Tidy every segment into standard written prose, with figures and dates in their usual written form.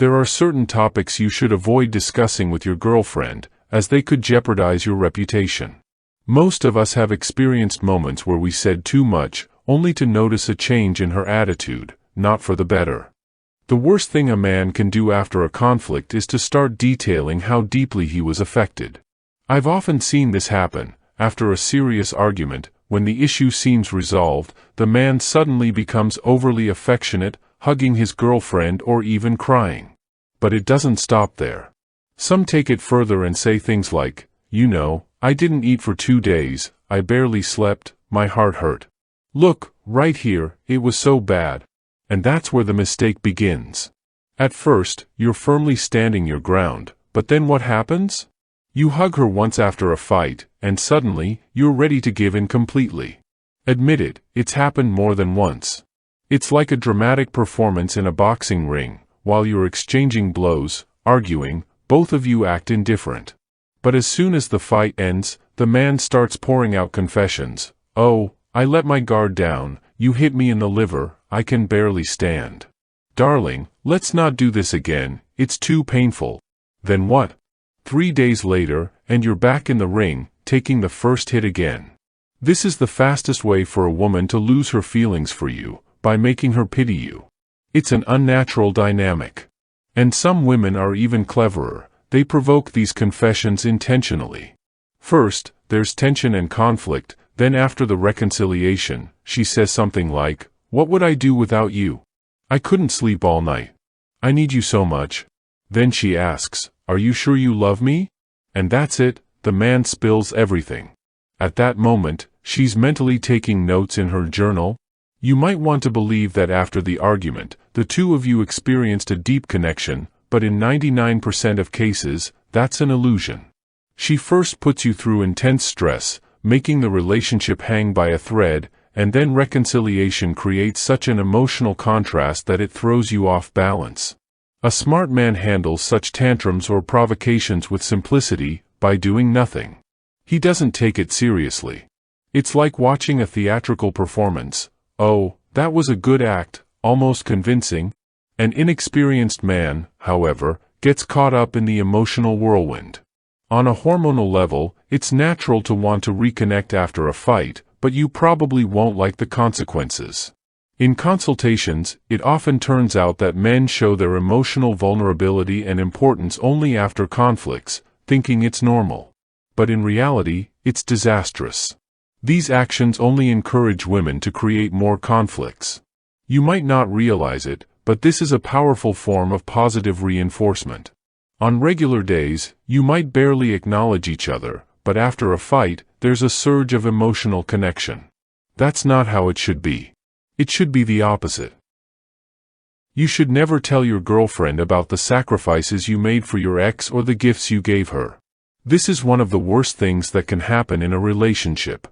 There are certain topics you should avoid discussing with your girlfriend, as they could jeopardize your reputation. Most of us have experienced moments where we said too much, only to notice a change in her attitude, not for the better. The worst thing a man can do after a conflict is to start detailing how deeply he was affected. I've often seen this happen. After a serious argument, when the issue seems resolved, the man suddenly becomes overly affectionate, hugging his girlfriend or even crying. But it doesn't stop there. Some take it further and say things like, "You know, I didn't eat for 2 days, I barely slept, my heart hurt. Look, right here, it was so bad." And that's where the mistake begins. At first, you're firmly standing your ground, but then what happens? You hug her once after a fight, and suddenly, you're ready to give in completely. Admit it, it's happened more than once. It's like a dramatic performance in a boxing ring. While you're exchanging blows, arguing, both of you act indifferent. But as soon as the fight ends, the man starts pouring out confessions. "Oh, I let my guard down, you hit me in the liver, I can barely stand. Darling, let's not do this again, it's too painful." Then what? 3 days later, and you're back in the ring, taking the first hit again. This is the fastest way for a woman to lose her feelings for you, by making her pity you. It's an unnatural dynamic. And some women are even cleverer. They provoke these confessions intentionally. First, there's tension and conflict, then after the reconciliation, she says something like, "What would I do without you? I couldn't sleep all night. I need you so much." Then she asks, "Are you sure you love me?" And that's it, the man spills everything. At that moment, she's mentally taking notes in her journal. You might want to believe that after the argument, the two of you experienced a deep connection, but in 99% of cases, that's an illusion. She first puts you through intense stress, making the relationship hang by a thread, and then reconciliation creates such an emotional contrast that it throws you off balance. A smart man handles such tantrums or provocations with simplicity, by doing nothing. He doesn't take it seriously. It's like watching a theatrical performance. "Oh, that was a good act, almost convincing." An inexperienced man, however, gets caught up in the emotional whirlwind. On a hormonal level, it's natural to want to reconnect after a fight, but you probably won't like the consequences. In consultations, it often turns out that men show their emotional vulnerability and importance only after conflicts, thinking it's normal. But in reality, it's disastrous. These actions only encourage women to create more conflicts. You might not realize it, but this is a powerful form of positive reinforcement. On regular days, you might barely acknowledge each other, but after a fight, there's a surge of emotional connection. That's not how it should be. It should be the opposite. You should never tell your girlfriend about the sacrifices you made for your ex or the gifts you gave her. This is one of the worst things that can happen in a relationship.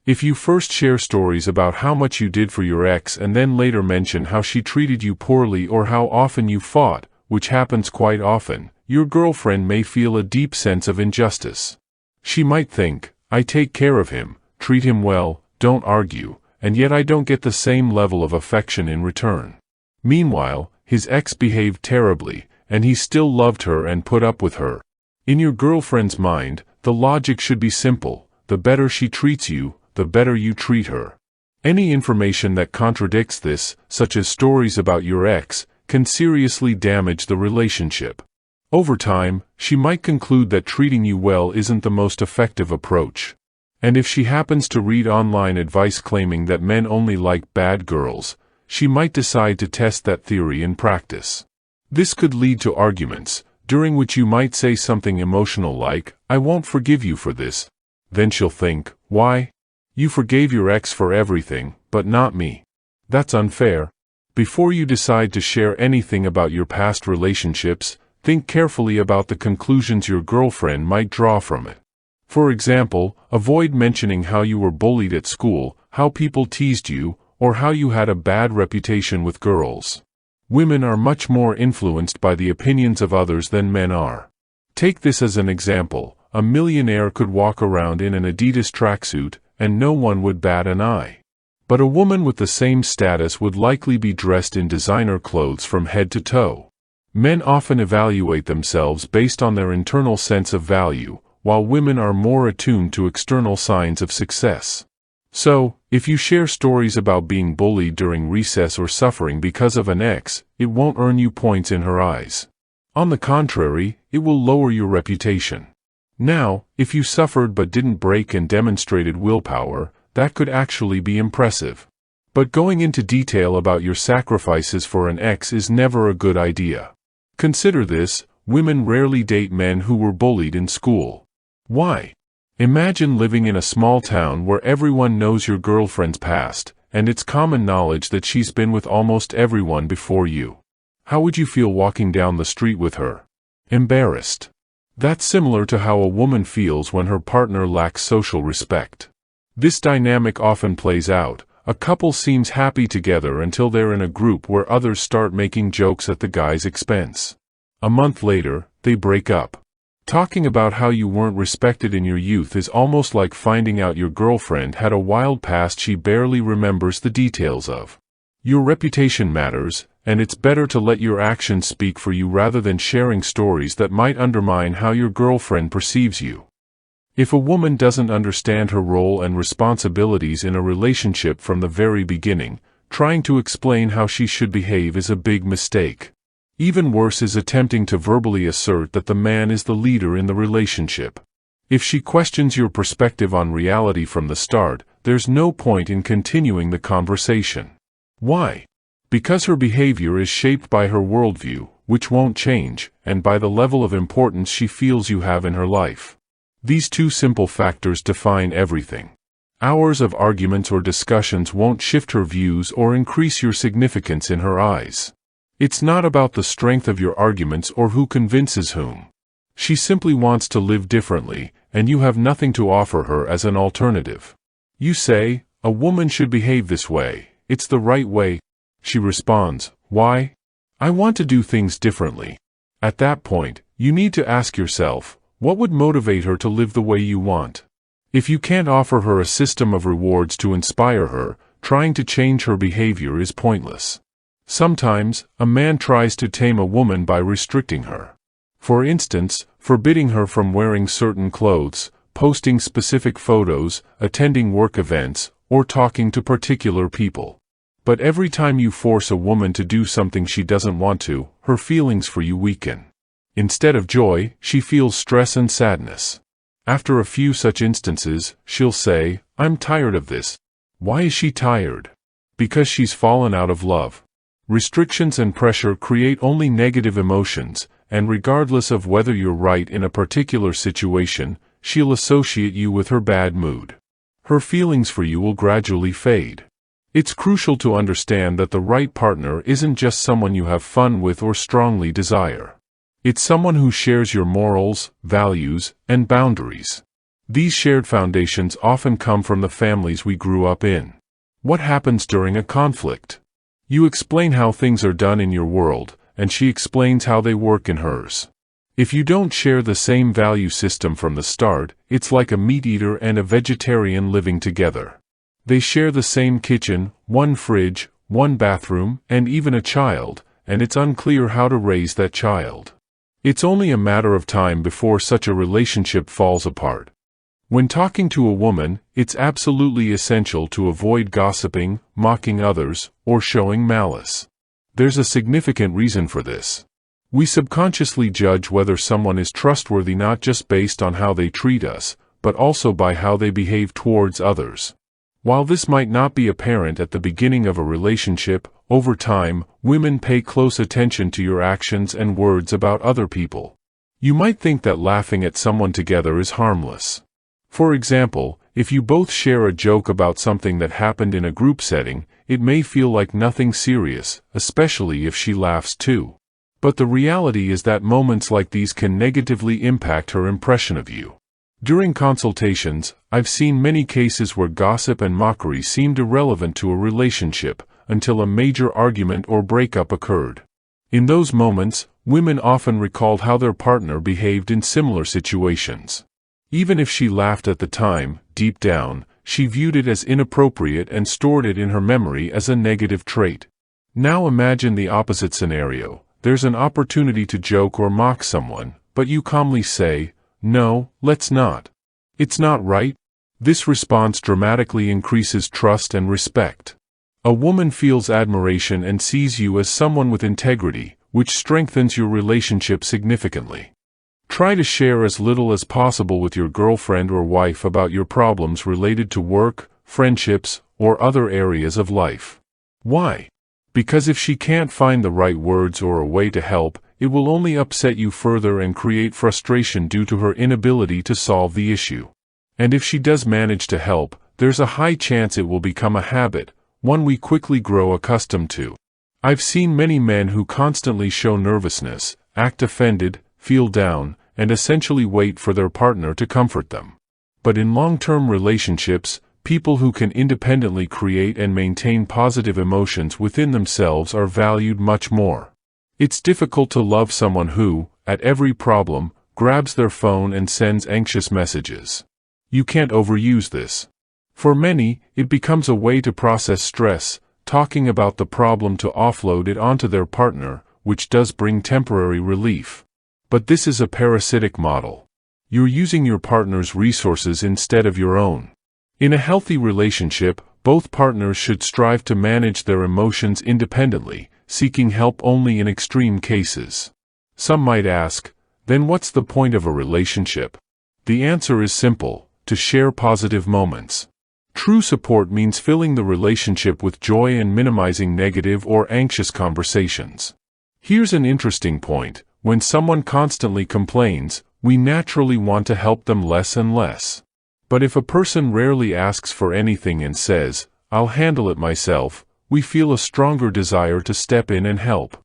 If you first share stories about how much you did for your ex and then later mention how she treated you poorly or how often you fought, which happens quite often, your girlfriend may feel a deep sense of injustice. She might think, "I take care of him, treat him well, don't argue, and yet I don't get the same level of affection in return." Meanwhile, his ex behaved terribly, and he still loved her and put up with her. In your girlfriend's mind, the logic should be simple: the better she treats you, the better you treat her. Any information that contradicts this, such as stories about your ex, can seriously damage the relationship. Over time, she might conclude that treating you well isn't the most effective approach. And if she happens to read online advice claiming that men only like bad girls, she might decide to test that theory in practice. This could lead to arguments, during which you might say something emotional like, "I won't forgive you for this." Then she'll think, "Why? You forgave your ex for everything, but not me. That's unfair." Before you decide to share anything about your past relationships, think carefully about the conclusions your girlfriend might draw from it. For example, avoid mentioning how you were bullied at school, how people teased you, or how you had a bad reputation with girls. Women are much more influenced by the opinions of others than men are. Take this as an example: a millionaire could walk around in an Adidas tracksuit, and no one would bat an eye. But a woman with the same status would likely be dressed in designer clothes from head to toe. Men often evaluate themselves based on their internal sense of value, while women are more attuned to external signs of success. So, if you share stories about being bullied during recess or suffering because of an ex, it won't earn you points in her eyes. On the contrary, it will lower your reputation. Now, if you suffered but didn't break and demonstrated willpower, that could actually be impressive. But going into detail about your sacrifices for an ex is never a good idea. Consider this: women rarely date men who were bullied in school. Why? Imagine living in a small town where everyone knows your girlfriend's past, and it's common knowledge that she's been with almost everyone before you. How would you feel walking down the street with her? Embarrassed. That's similar to how a woman feels when her partner lacks social respect. This dynamic often plays out. A couple seems happy together until they're in a group where others start making jokes at the guy's expense. A month later, they break up. Talking about how you weren't respected in your youth is almost like finding out your girlfriend had a wild past she barely remembers the details of. Your reputation matters, and it's better to let your actions speak for you rather than sharing stories that might undermine how your girlfriend perceives you. If a woman doesn't understand her role and responsibilities in a relationship from the very beginning, trying to explain how she should behave is a big mistake. Even worse is attempting to verbally assert that the man is the leader in the relationship. If she questions your perspective on reality from the start, there's no point in continuing the conversation. Why? Because her behavior is shaped by her worldview, which won't change, and by the level of importance she feels you have in her life. These two simple factors define everything. Hours of arguments or discussions won't shift her views or increase your significance in her eyes. It's not about the strength of your arguments or who convinces whom. She simply wants to live differently, and you have nothing to offer her as an alternative. You say, "A woman should behave this way. It's the right way." She responds, "Why? I want to do things differently." At that point, you need to ask yourself, what would motivate her to live the way you want? If you can't offer her a system of rewards to inspire her, trying to change her behavior is pointless. Sometimes, a man tries to tame a woman by restricting her. For instance, forbidding her from wearing certain clothes, posting specific photos, attending work events, or talking to particular people. But every time you force a woman to do something she doesn't want to, her feelings for you weaken. Instead of joy, she feels stress and sadness. After a few such instances, she'll say, "I'm tired of this." Why is she tired? Because she's fallen out of love. Restrictions and pressure create only negative emotions, and regardless of whether you're right in a particular situation, she'll associate you with her bad mood. Her feelings for you will gradually fade. It's crucial to understand that the right partner isn't just someone you have fun with or strongly desire. It's someone who shares your morals, values, and boundaries. These shared foundations often come from the families we grew up in. What happens during a conflict? You explain how things are done in your world, and she explains how they work in hers. If you don't share the same value system from the start, it's like a meat eater and a vegetarian living together. They share the same kitchen, one fridge, one bathroom, and even a child, and it's unclear how to raise that child. It's only a matter of time before such a relationship falls apart. When talking to a woman, it's absolutely essential to avoid gossiping, mocking others, or showing malice. There's a significant reason for this. We subconsciously judge whether someone is trustworthy not just based on how they treat us, but also by how they behave towards others. While this might not be apparent at the beginning of a relationship, over time, women pay close attention to your actions and words about other people. You might think that laughing at someone together is harmless. For example, if you both share a joke about something that happened in a group setting, it may feel like nothing serious, especially if she laughs too. But the reality is that moments like these can negatively impact her impression of you. During consultations, I've seen many cases where gossip and mockery seemed irrelevant to a relationship, until a major argument or breakup occurred. In those moments, women often recalled how their partner behaved in similar situations. Even if she laughed at the time, deep down, she viewed it as inappropriate and stored it in her memory as a negative trait. Now imagine the opposite scenario. there's an opportunity to joke or mock someone, but you calmly say, "No, let's not. It's not right." This response dramatically increases trust and respect. A woman feels admiration and sees you as someone with integrity, which strengthens your relationship significantly. Try to share as little as possible with your girlfriend or wife about your problems related to work, friendships, or other areas of life. Why? Because if she can't find the right words or a way to help, it will only upset you further and create frustration due to her inability to solve the issue. And if she does manage to help, there's a high chance it will become a habit, one we quickly grow accustomed to. I've seen many men who constantly show nervousness, act offended, feel down, and essentially wait for their partner to comfort them. But in long-term relationships, people who can independently create and maintain positive emotions within themselves are valued much more. It's difficult to love someone who, at every problem, grabs their phone and sends anxious messages. You can't overuse this. For many, it becomes a way to process stress, talking about the problem to offload it onto their partner, which does bring temporary relief. But this is a parasitic model. You're using your partner's resources instead of your own. In a healthy relationship, both partners should strive to manage their emotions independently, seeking help only in extreme cases. Some might ask, then what's the point of a relationship? The answer is simple: to share positive moments. True support means filling the relationship with joy and minimizing negative or anxious conversations. Here's an interesting point: when someone constantly complains, we naturally want to help them less and less. But if a person rarely asks for anything and says, "I'll handle it myself," we feel a stronger desire to step in and help.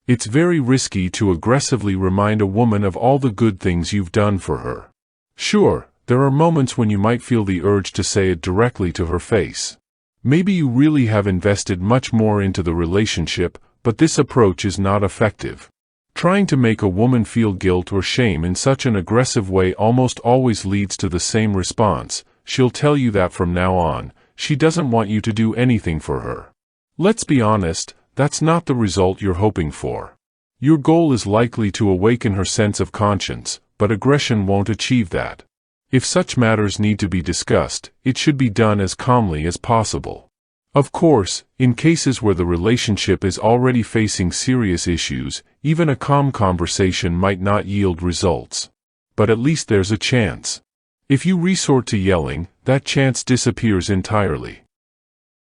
It's very risky to aggressively remind a woman of all the good things you've done for her. Sure, there are moments when you might feel the urge to say it directly to her face. Maybe you really have invested much more into the relationship, but this approach is not effective. Trying to make a woman feel guilt or shame in such an aggressive way almost always leads to the same response: she'll tell you that from now on, she doesn't want you to do anything for her. Let's be honest, that's not the result you're hoping for. Your goal is likely to awaken her sense of conscience, but aggression won't achieve that. If such matters need to be discussed, it should be done as calmly as possible. Of course, in cases where the relationship is already facing serious issues, even a calm conversation might not yield results. But at least there's a chance. If you resort to yelling, that chance disappears entirely.